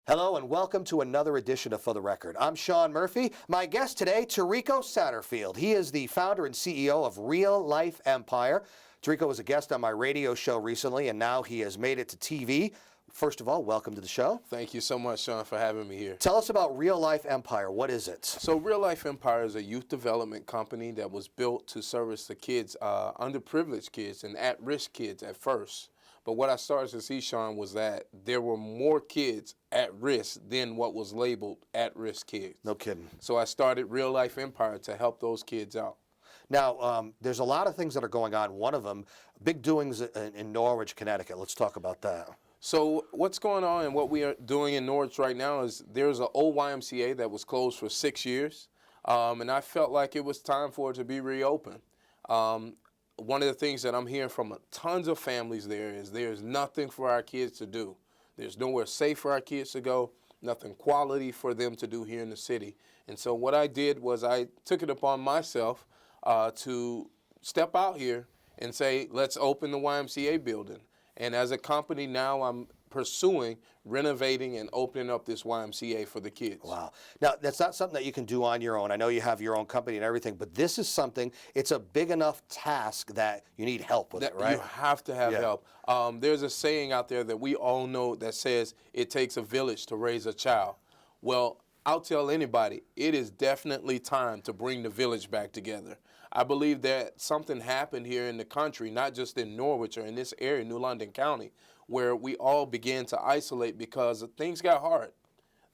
Hello and welcome to another edition of For the Record. I'm Sean Murphy. My guest today, Tariko Satterfield. He is the founder and CEO of Real Life Empire. Tariko was a guest on my radio show recently, and now he has made it to TV. First of all, welcome to the show. Thank you so much, Sean, for having me here. Tell us about Real Life Empire. What is it? So Real Life Empire is a youth development company that was built to service the kids, underprivileged kids and at-risk kids at first. But what I started to see, Sean, was that there were more kids at risk than what was labeled at-risk kids. No kidding. So I started Real Life Empire to help those kids out. Now, there's a lot of things that are going on. One of them, big doings in Norwich, Connecticut. Let's talk about that. So what's going on and what we are doing in Norwich right now is there's an old YMCA that was closed for 6 years, and I felt like it was time for it to be reopened. One of the things that I'm hearing from tons of families there is there's nothing for our kids to do. There's nowhere safe for our kids to go, nothing quality for them to do here in the city. And so what I did was I took it upon myself to step out here and say, let's open the YMCA building. And as a company now, I'm pursuing renovating and opening up this YMCA for the kids. Wow. Now, that's not something that you can do on your own. I know you have your own company and everything, but this is something, it's a big enough task that you need help with it, right? You have to have help. There's a saying out there that we all know that says it takes a village to raise a child. Well, I'll tell anybody, it is definitely time to bring the village back together. I believe that something happened here in the country, not just in Norwich or in this area, New London County, where we all began to isolate because things got hard.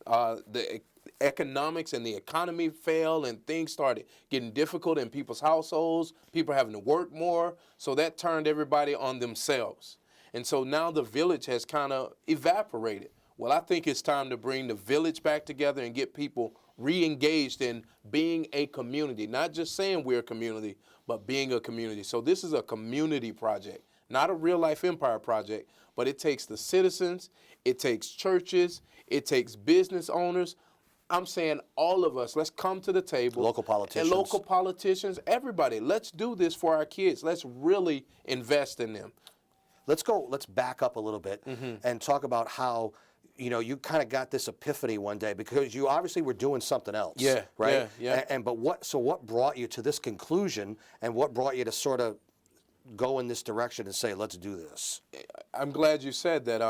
The economics and the economy failed and things started getting difficult in people's households, people having to work more, so that turned everybody on themselves. And so now the village has kind of evaporated. Well, I think it's time to bring the village back together and get people re-engaged in being a community, not just saying we're a community, but being a community. So this is a community project, not a Real Life Empire project, but it takes the citizens, it takes churches, it takes business owners. I'm saying all of us, let's come to the table. Local politicians. And local politicians, everybody. Let's do this for our kids. Let's really invest in them. Let's back up a little bit and talk about how, you know, you kind of got this epiphany one day because you obviously were doing something else. Yeah, right? yeah. But what brought you to this conclusion and what brought you to sort of go in this direction and say, let's do this? I'm glad you said that.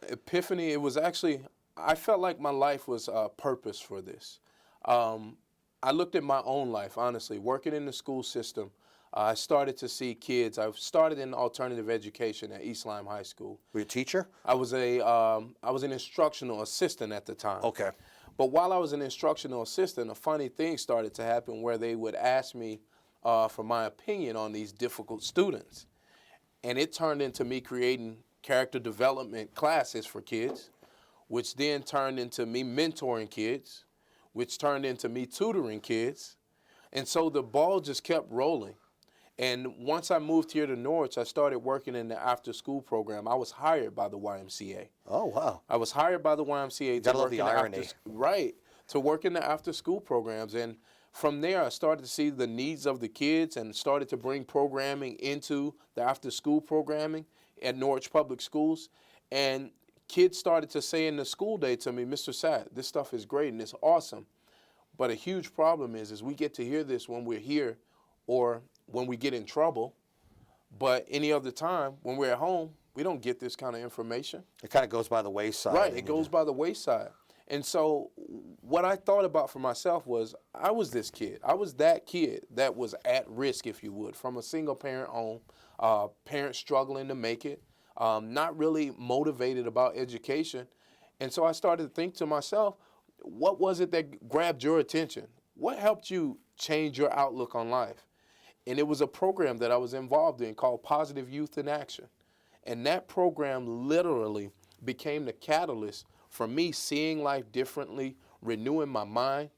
Epiphany, it was actually, I felt like my life was purpose for this. I looked at my own life, honestly, working in the school system. I started to see kids. I started in alternative education at East Lyme High School. Were you a teacher? I was an instructional assistant at the time. Okay. But while I was an instructional assistant, a funny thing started to happen where they would ask me for my opinion on these difficult students. And it turned into me creating character development classes for kids, which then turned into me mentoring kids, which turned into me tutoring kids. And so the ball just kept rolling. And once I moved here to Norwich, I started working in the after-school program. I was hired by the YMCA. Oh, wow. I was hired by the YMCA to work in the irony. To work in the after-school programs. And from there, I started to see the needs of the kids and started to bring programming into the after-school programming at Norwich Public Schools. And kids started to say in the school day to me, Mr. Satt, this stuff is great and it's awesome. But a huge problem is we get to hear this when we're here or when we get in trouble, but any other time when we're at home, we don't get this kind of information. It kind of goes by the wayside. Right, it goes by the wayside. And so what I thought about for myself was I was this kid. I was that kid that was at risk, if you would, from a single parent home, parents struggling to make it, not really motivated about education. And so I started to think to myself, what was it that grabbed your attention? What helped you change your outlook on life? And it was a program that I was involved in called Positive Youth in Action. And that program literally became the catalyst for me seeing life differently, renewing my mind.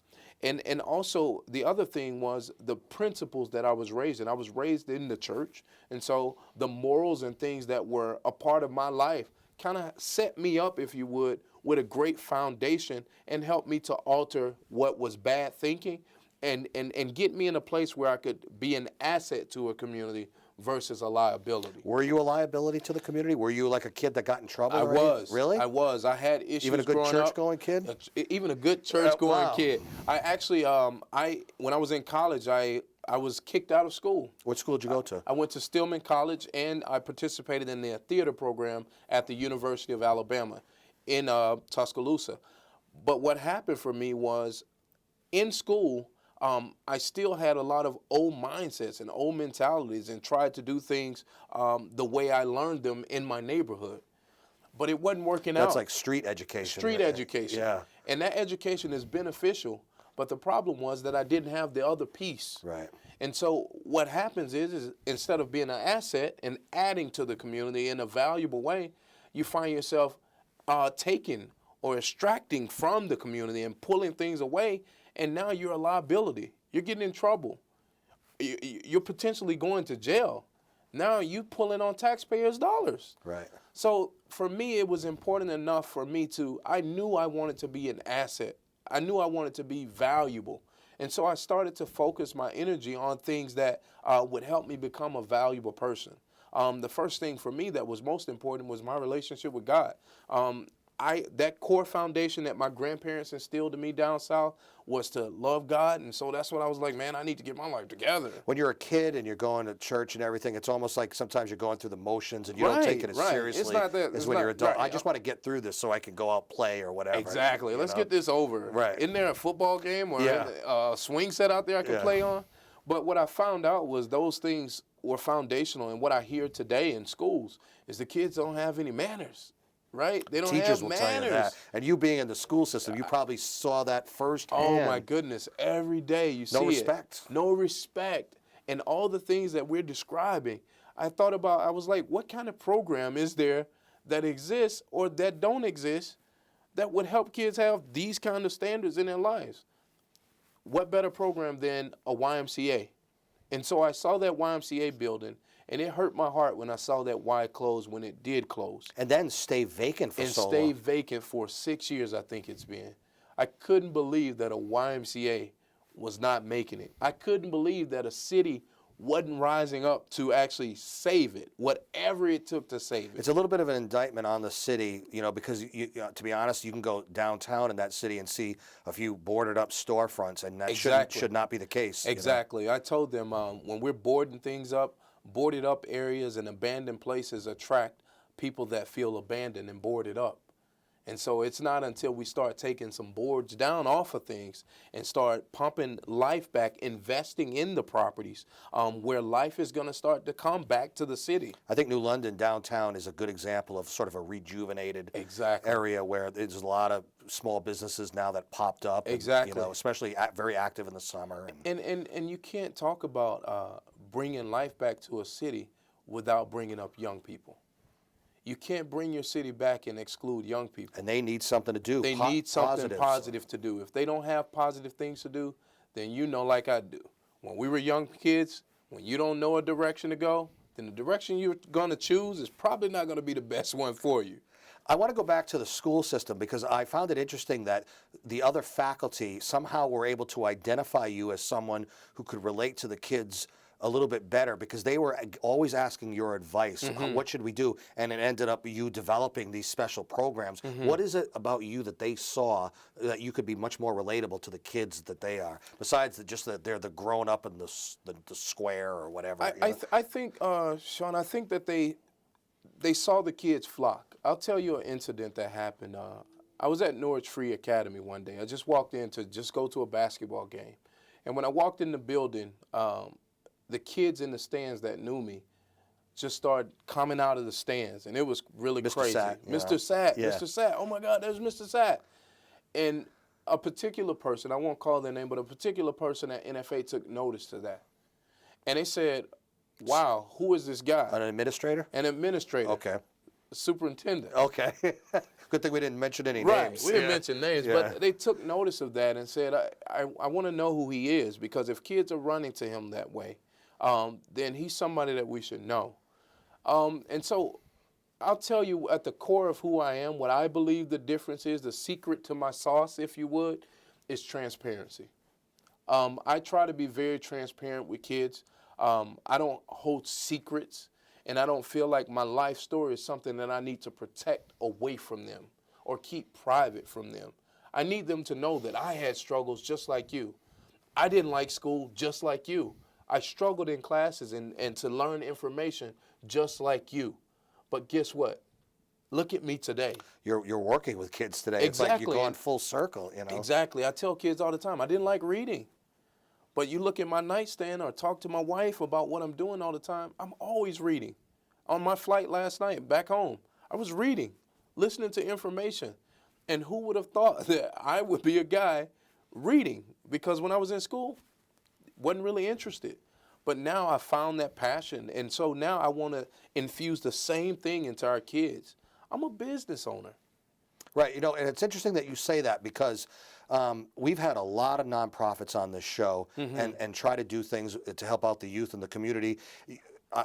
And also the other thing was the principles that I was raised in. I was raised in the church. And so the morals and things that were a part of my life kind of set me up, if you would, with a great foundation and helped me to alter what was bad thinking and get me in a place where I could be an asset to a community versus a liability. Were you a liability to the community? Were you like a kid that got in trouble? I or anything? was. Really? I was. I had issues Even a good growing up. church-going kid? Even a good church-going wow. kid. I actually, when I was in college, I was kicked out of school. What school did you go to? I went to Stillman College, and I participated in their theater program at the University of Alabama in Tuscaloosa. But what happened for me was, in school, I still had a lot of old mindsets and old mentalities and tried to do things the way I learned them in my neighborhood. But it wasn't working out. That's like street education. Street education. Yeah. And that education is beneficial, but the problem was that I didn't have the other piece. Right. And so what happens is instead of being an asset and adding to the community in a valuable way, you find yourself taking or extracting from the community and pulling things away, and now you're a liability. You're getting in trouble. You're potentially going to jail. Now you pulling on taxpayers' dollars. Right. So for me, it was important enough for me I knew I wanted to be an asset. I knew I wanted to be valuable. And so I started to focus my energy on things that would help me become a valuable person. The first thing for me that was most important was my relationship with God. That core foundation that my grandparents instilled in me down south was to love God, and so that's what I was like, man, I need to get my life together. When you're a kid and you're going to church and everything, it's almost like sometimes you're going through the motions and you don't take it as seriously as when you're adult. I just want to get through this so I can go out play or whatever. Exactly. Let's get this over. Right. Isn't there a football game or a swing set out there I can play on? But what I found out was those things were foundational, and what I hear today in schools is the kids don't have any manners. Right? They don't Teachers have will manners. tell you that. And you being in the school system, you probably saw that firsthand. Oh, my goodness. Every day you see it. No respect. No respect. And all the things that we're describing, I thought about, I was like, what kind of program is there that exists or that don't exist that would help kids have these kind of standards in their lives? What better program than a YMCA? And so I saw that YMCA building, and it hurt my heart when I saw that Y close when it did close. And then stay vacant for so long. And stay vacant for 6 years, I think it's been. I couldn't believe that a YMCA was not making it. I couldn't believe that a city wasn't rising up to actually save it, whatever it took to save it. It's a little bit of an indictment on the city, because to be honest, you can go downtown in that city and see a few boarded up storefronts, and that should not be the case. Exactly. I told them when we're boarding things up, boarded up areas and abandoned places attract people that feel abandoned and boarded up. And so it's not until we start taking some boards down off of things and start pumping life back, investing in the properties, where life is going to start to come back to the city. I think New London downtown is a good example of sort of a rejuvenated area where there's a lot of small businesses now that popped up. Exactly. And, especially very active in the summer. And you can't talk about bringing life back to a city without bringing up young people. You can't bring your city back and exclude young people. And they need something to do. They need something positive to do. If they don't have positive things to do, then like I do. When we were young kids, when you don't know a direction to go, then the direction you're going to choose is probably not going to be the best one for you. I want to go back to the school system because I found it interesting that the other faculty somehow were able to identify you as someone who could relate to the kids a little bit better because they were always asking your advice. Mm-hmm. What should we do? And it ended up you developing these special programs. Mm-hmm. What is it about you that they saw that you could be much more relatable to the kids that they are, besides just that they're the grown up in the square or whatever? I think, Sean, I think that they saw the kids flock. I'll tell you an incident that happened. I was at Norwich Free Academy one day. I just walked in to just go to a basketball game. And when I walked in the building, the kids in the stands that knew me just started coming out of the stands, and it was really crazy. Mr. Sat, Mr. Sat, oh my God, there's Mr. Sat. And a particular person, I won't call their name, but a particular person at NFA took notice to that. And they said, wow, who is this guy? An administrator? An administrator. Okay. A superintendent. Okay. Good thing we didn't mention any names. Right, we didn't mention names, but they took notice of that and said, I want to know who he is, because if kids are running to him that way, then he's somebody that we should know. And so I'll tell you at the core of who I am, what I believe the difference is, the secret to my sauce, if you would, is transparency. I try to be very transparent with kids. I don't hold secrets, and I don't feel like my life story is something that I need to protect away from them or keep private from them. I need them to know that I had struggles just like you. I didn't like school just like you. I struggled in classes and to learn information just like you. But guess what? Look at me today. You're working with kids today. It's like you're going full circle, you know. Exactly. I tell kids all the time, I didn't like reading. But you look at my nightstand or talk to my wife about what I'm doing all the time, I'm always reading. On my flight last night back home, I was reading, listening to information. And who would have thought that I would be a guy reading? Because when I was in school, wasn't really interested. But now I found that passion. And so now I want to infuse the same thing into our kids. I'm a business owner. Right, you know, and it's interesting that you say that because we've had a lot of nonprofits on this show and try to do things to help out the youth and the community.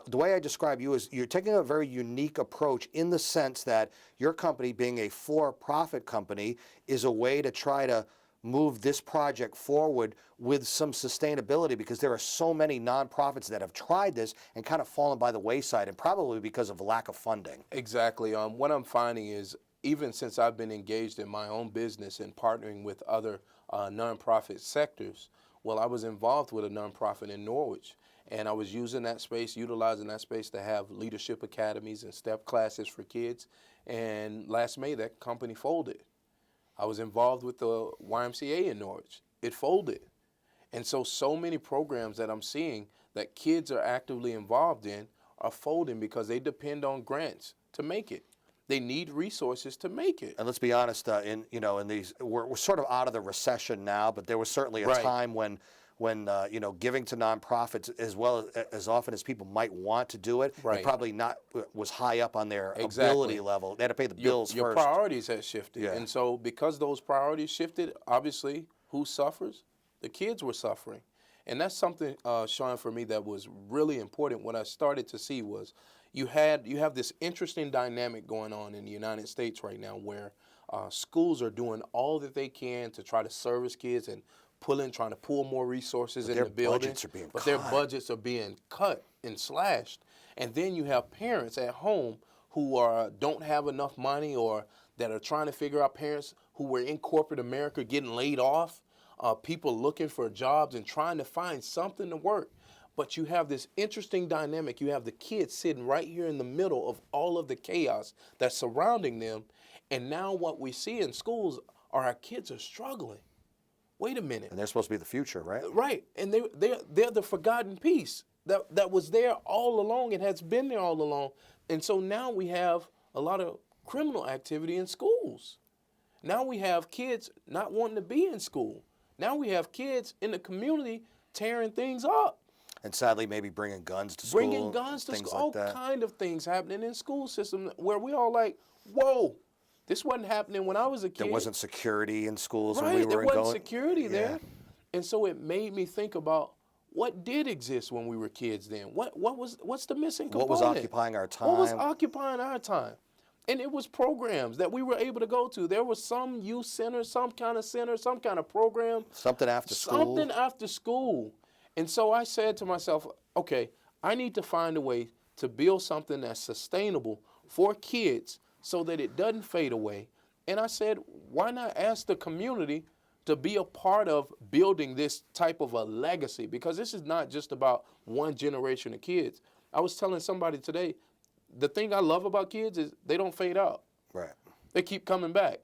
The way I describe you is you're taking a very unique approach in the sense that your company, being a for-profit company, is a way to try to move this project forward with some sustainability, because there are so many nonprofits that have tried this and kind of fallen by the wayside, and probably because of lack of funding. Exactly. What I'm finding is, even since I've been engaged in my own business and partnering with other nonprofit sectors, well, I was involved with a nonprofit in Norwich, and I was utilizing that space to have leadership academies and step classes for kids. And last May, that company folded. I was involved with the YMCA in Norwich. It folded. And so many programs that I'm seeing that kids are actively involved in are folding because they depend on grants to make it. They need resources to make it. And let's be honest, in these, we're sort of out of the recession now, but there was certainly a time when giving to nonprofits as often as people might want to do it, it probably not was high up on their ability level. They had to pay the bills first. Your priorities had shifted. Yeah. And so because those priorities shifted, obviously, who suffers? The kids were suffering. And that's something, Sean, for me that was really important. What I started to see was you have this interesting dynamic going on in the United States right now where schools are doing all that they can to try to service kids and trying to pull more resources in the building. But their budgets are being cut and slashed. And then you have parents at home who don't have enough money, or that are trying to figure out, parents who were in corporate America getting laid off, people looking for jobs and trying to find something to work. But you have this interesting dynamic. You have the kids sitting right here in the middle of all of the chaos that's surrounding them. And now what we see in schools are our kids are struggling. Wait a minute. And they're supposed to be the future, right? Right. And they're the forgotten piece that was there all along and has been there all along. And so now we have a lot of criminal activity in schools. Now we have kids not wanting to be in school. Now we have kids in the community tearing things up. And sadly, maybe bringing guns to school. Bringing guns to school. Like all kind of things happening in school system where we all like, whoa, this wasn't happening when I was a kid. There wasn't security in schools right, when we were there wasn't security there. And so it made me think about what did exist when we were kids then. What's the missing component? What was occupying our time? What was occupying our time? And it was programs that we were able to go to. There was some youth center, some kind of program. Something after school. Something after school. And so I said to myself, okay, I need to find a way to build something that's sustainable for kids so that it doesn't fade away. And I said, why not ask the community to be a part of building this type of a legacy? Because this is not just about one generation of kids. I was telling somebody today, the thing I love about kids is they don't fade out. Right. They keep coming back.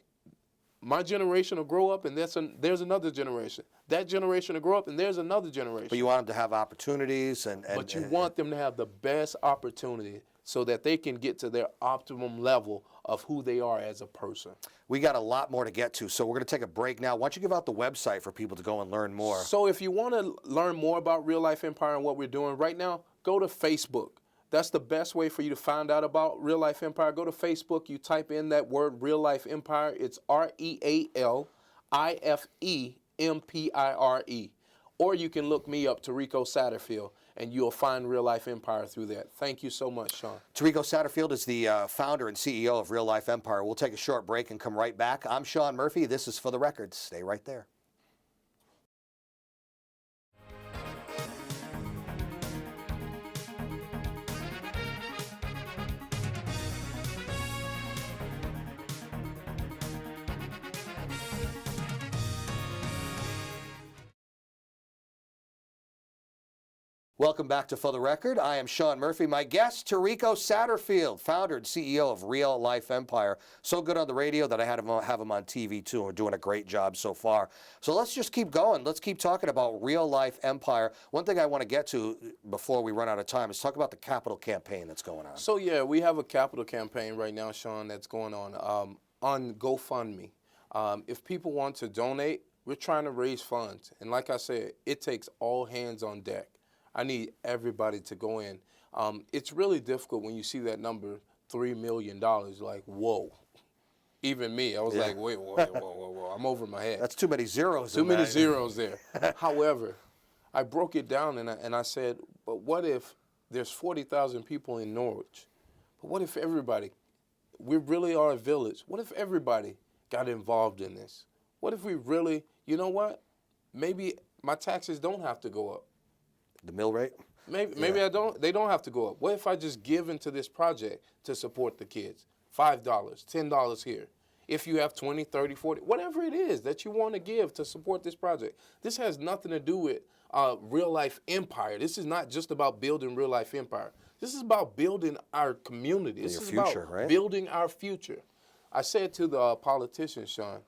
My generation will grow up, and there's another generation. That generation will grow up, and there's another generation. But you want them to have opportunities, but you want them to have the best opportunity so that they can get to their optimum level of who they are as a person. We got a lot more to get to, so we're going to take a break now. Why don't you give out the website for people to go and learn more? So if you want to learn more about Real Life Empire and what we're doing right now, go to Facebook. That's the best way for you to find out about Real Life Empire. Go to Facebook. You type in that word, Real Life Empire. It's REALIFEMPIRE. Or you can look me up, Tariko Satterfield, and you'll find Real Life Empire through that. Thank you so much, Sean. Tariko Satterfield is the founder and CEO of Real Life Empire. We'll take a short break and come right back. I'm Sean Murphy. This is For the Record. Stay right there. Welcome back to For the Record. I am Sean Murphy. My guest, Tariko Satterfield, founder and CEO of Real Life Empire. So good on the radio that I had him have him on TV too. We're doing a great job so far. So let's just keep going. Let's keep talking about Real Life Empire. One thing I want to get to before we run out of time is talk about the capital campaign that's going on. So yeah, we have a capital campaign right now, Sean, that's going on GoFundMe. If people want to donate, we're trying to raise funds. And like I said, it takes all hands on deck. I need everybody to go in. It's really difficult when you see that number, $3 million. Like, whoa. Even me, I was like, wait, whoa. I'm over my head. That's too many zeros. Too many zeros there. However, I broke it down and I said, but what if there's 40,000 people in Norwich? But what if everybody, we really are a village. What if everybody got involved in this? What if we really, you know what? Maybe my taxes don't have to go up. The mill rate? Maybe they don't have to go up. What if I just give into this project to support the kids? $5, $10 here. If you have 20, 30, 40, whatever it is that you want to give to support this project. This has nothing to do with Real Life Empire. This is not just about building Real Life Empire. This is about building our community. This is future, about right? building our future. I said to the politicians, Sean,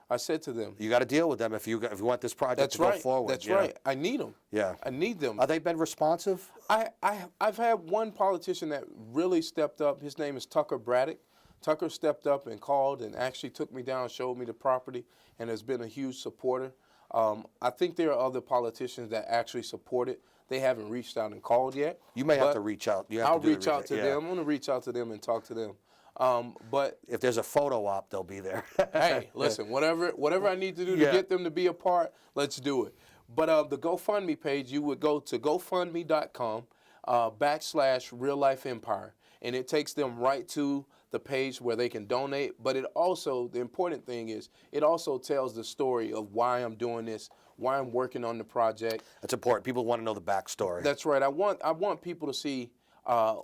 I said to them, you got to deal with them if you want this project to go forward. That's right. I need them. Yeah. I need them. Have they been responsive? I've had one politician that really stepped up. His name is Tucker Braddock. Tucker stepped up and called and actually took me down, showed me the property, and has been a huge supporter. I think there are other politicians that actually support it. They haven't reached out and called yet. You may have to reach out. I'll reach out to them. I'm going to reach out to them and talk to them. But if there's a photo op, they'll be there. Hey, listen, whatever I need to do to get them to be a part, let's do it. But the GoFundMe page, you would go to GoFundMe.com /Real Life Empire, and it takes them right to the page where they can donate. But it also, the important thing is, it also tells the story of why I'm doing this, why I'm working on the project. That's important. People want to know the backstory. That's right. I want people to see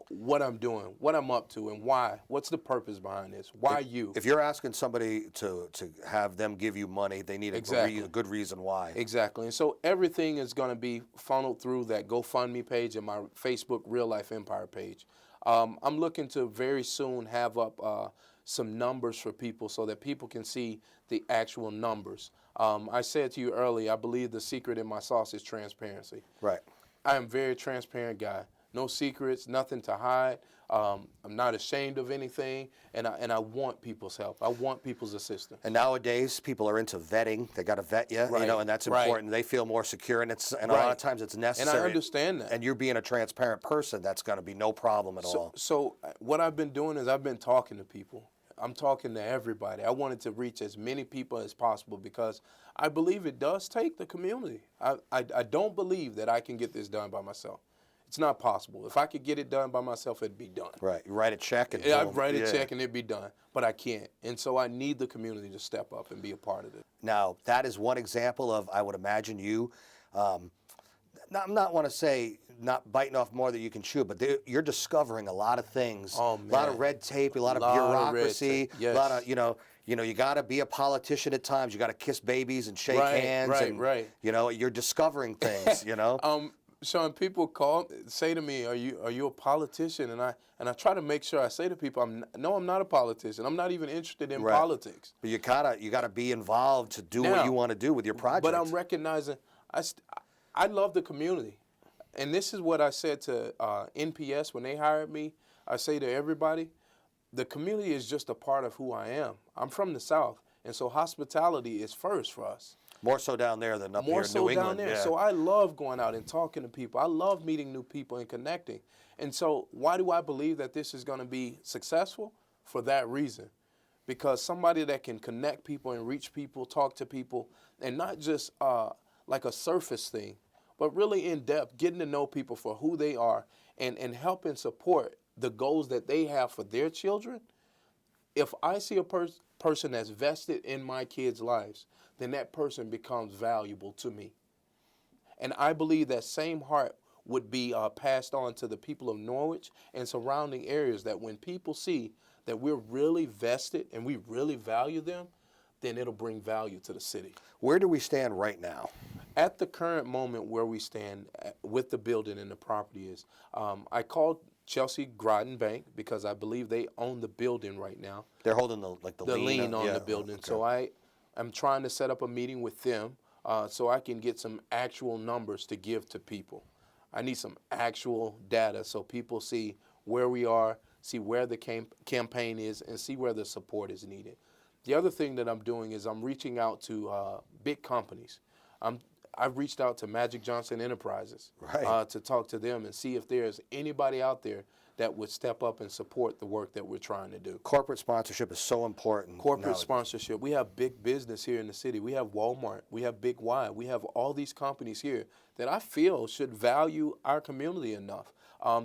what I'm doing, what I'm up to, and why. What's the purpose behind this? Why you? If you're asking somebody to have them give you money, they need a good reason why. Exactly. And so everything is going to be funneled through that GoFundMe page and my Facebook Real Life Empire page. I'm looking to very soon have up some numbers for people so that people can see the actual numbers. I said to you earlier, I believe the secret in my sauce is transparency. Right. I am a very transparent guy. No secrets, nothing to hide. I'm not ashamed of anything, and I want people's help. I want people's assistance. And nowadays, people are into vetting. They got to vet you, you know, and that's important. They feel more secure, and a lot of times it's necessary. And I understand that. And you're being a transparent person, that's going to be no problem at all. So what I've been doing is I've been talking to people. I'm talking to everybody. I wanted to reach as many people as possible because I believe it does take the community. I don't believe that I can get this done by myself. It's not possible. If I could get it done by myself, it'd be done. Right. You write a check and I'd write a check and it'd be done. But I can't. And so I need the community to step up and be a part of it. Now, that is one example of, I would imagine you, I'm not want to say not biting off more than you can chew, but you're discovering a lot of things. Oh, man. A lot of red tape, a lot of bureaucracy, yes. A lot of, you know, you got to be a politician at times. You got to kiss babies and shake hands. Right. You know, you're discovering things, you know. Sean, people say to me, "Are you a politician?" And I try to make sure I say to people, I'm not a politician. I'm not even interested in politics. But you gotta be involved to do what you want to do with your project. But I'm recognizing I love the community, and this is what I said to NPS when they hired me. I say to everybody, the community is just a part of who I am. I'm from the South, and so hospitality is first for us. More so down there than up here in New England. More so down there. Yeah. So I love going out and talking to people. I love meeting new people and connecting. And so why do I believe that this is going to be successful? For that reason. Because somebody that can connect people and reach people, talk to people, and not just like a surface thing, but really in depth, getting to know people for who they are and helping support the goals that they have for their children. If I see a person that's vested in my kids' lives, then that person becomes valuable to me. And I believe that same heart would be passed on to the people of Norwich and surrounding areas, that when people see that we're really vested and we really value them, then it'll bring value to the city. Where do we stand right now? At the current moment where we stand with the building and the property is, I called Chelsea Groton Bank because I believe they own the building right now. They're holding the lien on yeah, the building. okay. So I'm trying to set up a meeting with them so I can get some actual numbers to give to people. I need some actual data so people see where we are, see where the campaign is, and see where the support is needed. The other thing that I'm doing is I'm reaching out to big companies. I've reached out to Magic Johnson Enterprises Right. to talk to them and see if there's anybody out there that would step up and support the work that we're trying to do. Corporate sponsorship is so important. Corporate nowadays. sponsorship. We have big business here in the city. We have Walmart. We have Big Y. We have all these companies here that I feel should value our community enough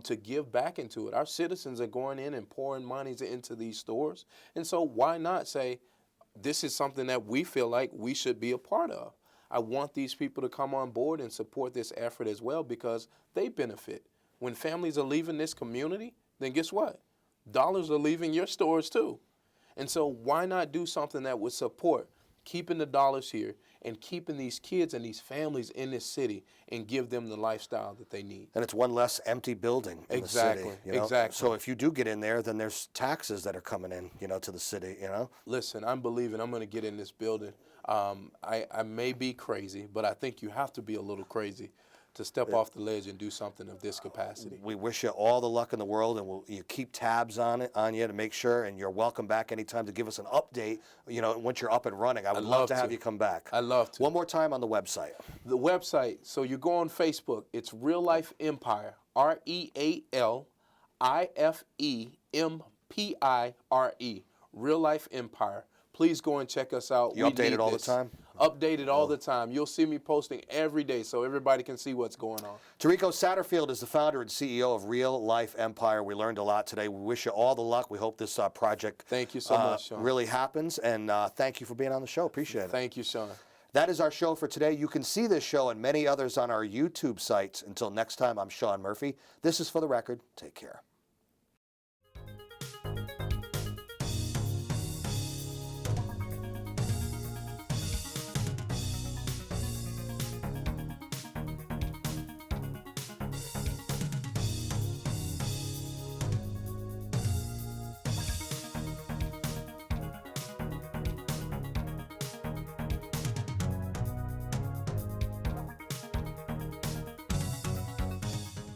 to give back into it. Our citizens are going in and pouring monies into these stores. And so why not say, this is something that we feel like we should be a part of. I want these people to come on board and support this effort as well because they benefit. When families are leaving this community, then guess what? Dollars are leaving your stores too. And so why not do something that would support keeping the dollars here and keeping these kids and these families in this city and give them the lifestyle that they need. And it's one less empty building in the city. Exactly. So if you do get in there, then there's taxes that are coming in, to the city, Listen, I'm believing I'm going to get in this building. I may be crazy, but I think you have to be a little crazy to step off the ledge and do something of this capacity. We wish you all the luck in the world, and you keep tabs on you to make sure, and you're welcome back anytime to give us an update, once you're up and running. I would love to have you come back. I'd love to. One more time on the website. The website, so you go on Facebook, it's Real Life Empire, REALIFEMPIRE, Real Life Empire. Please go and check us out. You update it all the time? Updated all the time. You'll see me posting every day so everybody can see what's going on. Tariko Satterfield is the founder and CEO of Real Life Empire. We learned a lot today. We wish you all the luck. We hope this project thank you so much, Sean. Really happens. And thank you for being on the show. Appreciate it. Thank you, Sean. That is our show for today. You can see this show and many others on our YouTube sites. Until next time, I'm Sean Murphy. This is For the Record. Take care.